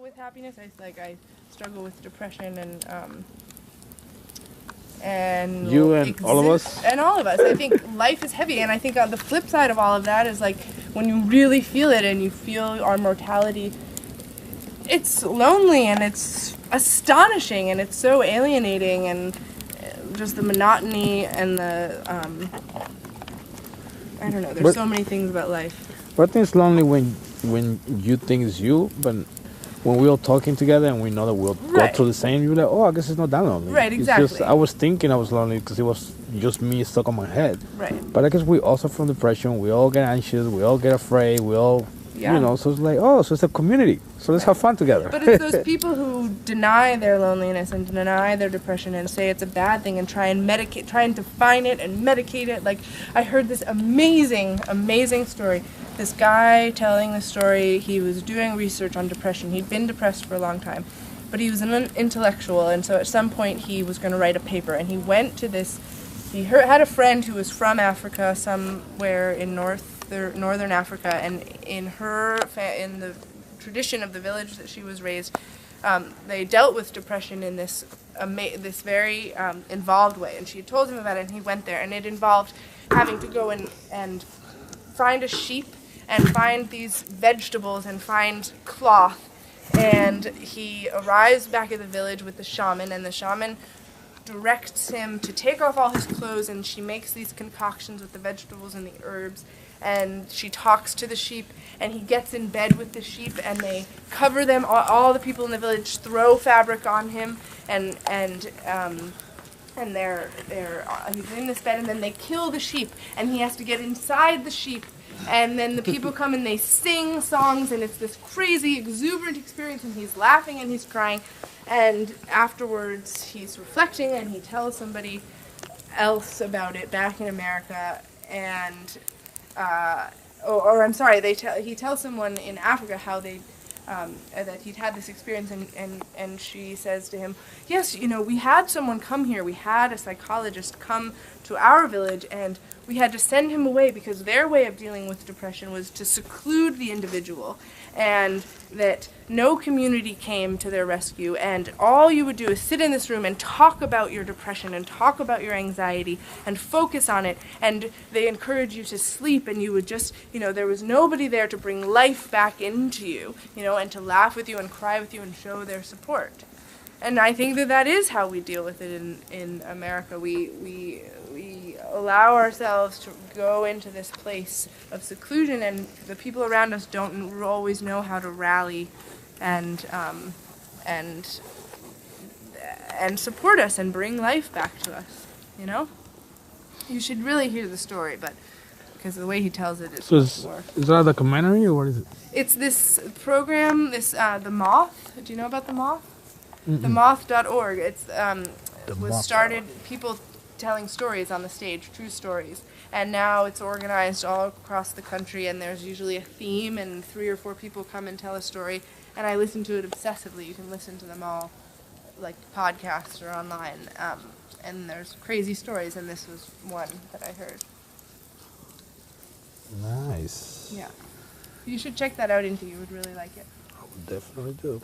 with happiness. I struggle with depression and You and all of us? And all of us. I think life is heavy, and I think on the flip side of all of that is like when you really feel it and you feel our mortality, it's lonely and it's astonishing and it's so alienating, and just the monotony and the I don't know. There's so many things about life. But I think it's lonely when you think it's you, but when we're all talking together and we know that we'll go through the same, you're like, oh, I guess it's not that lonely. Right, exactly. It's just, I was thinking I was lonely because it was just me stuck on my head. Right. But I guess we all suffer from depression. We all get anxious. We all get afraid. We all, you know, so it's like, oh, so it's a community. So let's have fun together. But it's those people who deny their loneliness and deny their depression and say it's a bad thing and try and define it and medicate it. Like, I heard this amazing story. This guy telling the story, he was doing research on depression. He'd been depressed for a long time, but he was an intellectual, and so at some point he was going to write a paper, and he went to this, had a friend who was from Africa, somewhere in northern Africa, and in the tradition of the village that she was raised, they dealt with depression in this very involved way, and she had told him about it, and he went there, and it involved having to go and find a sheep and find these vegetables and find cloth, and he arrives back at the village with the shaman, and the shaman directs him to take off all his clothes, and she makes these concoctions with the vegetables and the herbs, and she talks to the sheep, and he gets in bed with the sheep, and they cover them, all the people in the village throw fabric on him, and he's in this bed, and then they kill the sheep, and he has to get inside the sheep, and then the people come and they sing songs, and it's this crazy, exuberant experience, and he's laughing and he's crying, and afterwards he's reflecting, and he tells somebody else about it back in America, and he tells someone in Africa how that he'd had this experience, and she says to him, yes, we had someone come here, we had a psychologist come to our village, and we had to send him away because their way of dealing with depression was to seclude the individual, and that no community came to their rescue, and all you would do is sit in this room and talk about your depression and talk about your anxiety and focus on it, and they encourage you to sleep, and you would just, there was nobody there to bring life back into you, and to laugh with you and cry with you and show their support. And I think that is how we deal with it in America. We allow ourselves to go into this place of seclusion, and the people around us don't always know how to rally and support us and bring life back to us. You should really hear the story, but because the way he tells it is. So is that a documentary or what is it? It's this program, The Moth. Do you know about The Moth? Mm-mm. TheMoth.org. It's was started people telling stories on the stage, true stories, and now it's organized all across the country, and there's usually a theme, and 3 or 4 people come and tell a story, and I listen to it obsessively. You can listen to them all, like podcasts or online, and there's crazy stories, and this was one that I heard. Nice. Yeah. You should check that out, Inti. You would really like it. I would definitely do.